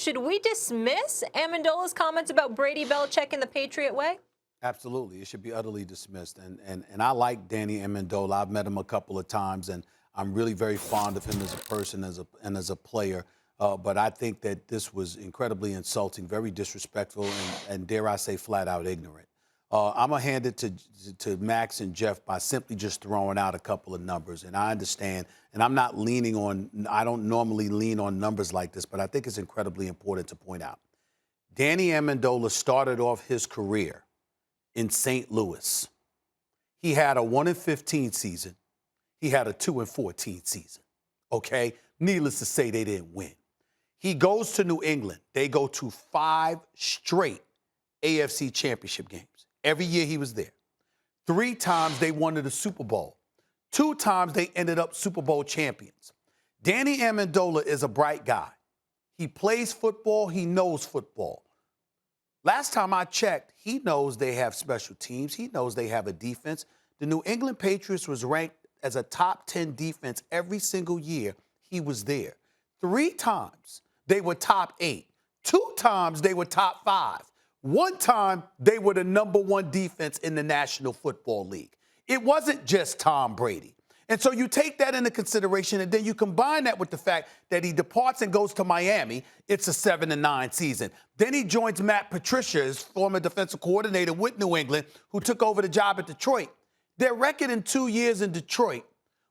should we dismiss Amendola's comments about Brady-Belichick and the Patriot Way? Absolutely. It should be utterly dismissed. And I like Danny Amendola. I've met him a couple of times, and I'm really very fond of him as a person and as a player. But I think that this was incredibly insulting, very disrespectful, and dare I say, flat out ignorant. I'm going to hand it to Max and Jeff by simply just throwing out a couple of numbers. And I understand, and I'm not leaning on, I don't normally lean on numbers like this, but I think it's incredibly important to point out. Danny Amendola started off his career in St. Louis. He had a 1-15 season. He had a 2-14 season. Okay? Needless to say, they didn't win. He goes to New England. They go to 5 straight AFC championship games. Every year he was there. 3 times they won the Super Bowl. 2 times they ended up Super Bowl champions. Danny Amendola is a bright guy. He plays football. He knows football. Last time I checked, he knows they have special teams. He knows they have a defense. The New England Patriots was ranked as a top 10 defense every single year he was there. 3 times they were top 8. 2 times they were top 5. 1 time they were the #1 defense in the National Football League. It wasn't just Tom Brady. And so you take that into consideration, and then you combine that with the fact that he departs and goes to Miami. It's a 7-9 season. Then he joins Matt Patricia, his former defensive coordinator with New England, who took over the job at Detroit. Their record in 2 years in Detroit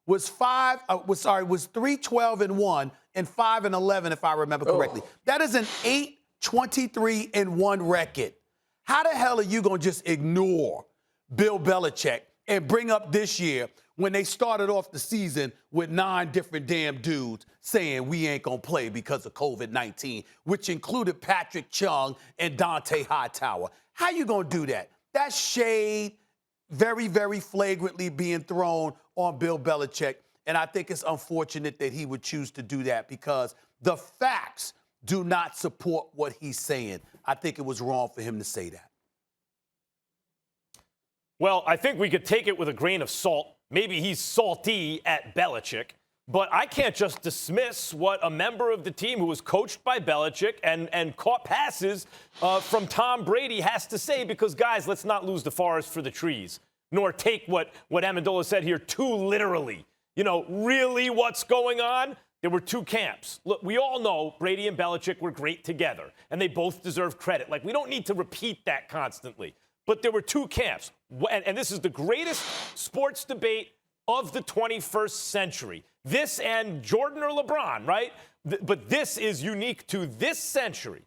was 3-12-1 and 5-11, if I remember correctly. That is an 8-23-1 record. How the hell are you going to just ignore Bill Belichick and bring up this year when they started off the season with 9 different damn dudes saying we ain't going to play because of COVID-19, which included Patrick Chung and Dante Hightower? How you going to do that? That's shade very, very flagrantly being thrown on Bill Belichick, and I think it's unfortunate that he would choose to do that because the facts do not support what he's saying. I think it was wrong for him to say that. Well, I think we could take it with a grain of salt. Maybe he's salty at Belichick, but I can't just dismiss what a member of the team who was coached by Belichick and caught passes from Tom Brady has to say because, guys, let's not lose the forest for the trees, nor take what Amendola said here too literally. You know, really what's going on? There were 2 camps. Look, we all know Brady and Belichick were great together, and they both deserve credit. Like, we don't need to repeat that constantly. But there were 2 camps, and this is the greatest sports debate of the 21st century. This and Jordan or LeBron, right? But this is unique to this century.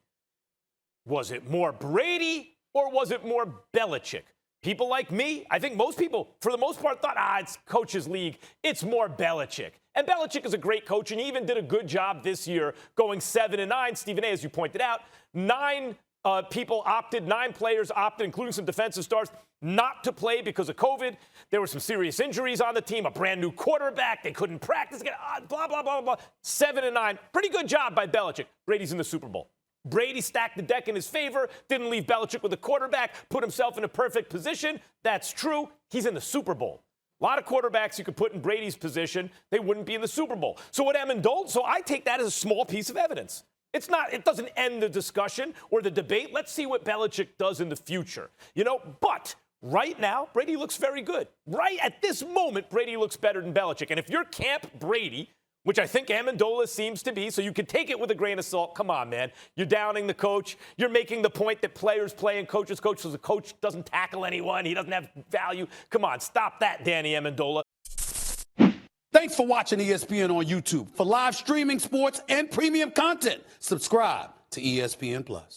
Was it more Brady or was it more Belichick? People like me, I think most people, for the most part, thought, it's Coaches League. It's more Belichick. And Belichick is a great coach, and he even did a good job this year going 7-9. Stephen A., as you pointed out, 9 players opted, including some defensive stars, not to play because of COVID. There were some serious injuries on the team, a brand new quarterback. They couldn't practice again, blah, blah, blah, blah. 7-9. Pretty good job by Belichick. Brady's in the Super Bowl. Brady stacked the deck in his favor, didn't leave Belichick with a quarterback, put himself in a perfect position. That's true. He's in the Super Bowl. A lot of quarterbacks you could put in Brady's position, they wouldn't be in the Super Bowl. So I take that as a small piece of evidence. It doesn't end the discussion or the debate. Let's see what Belichick does in the future. But right now, Brady looks very good. Right at this moment, Brady looks better than Belichick. And if you're Camp Brady, which I think Amendola seems to be, so you can take it with a grain of salt. Come on, man. You're downing the coach. You're making the point that players play and coaches coach, so the coach doesn't tackle anyone. He doesn't have value. Come on, stop that, Danny Amendola. Thanks for watching ESPN on YouTube. For live streaming, sports, and premium content, subscribe to ESPN+.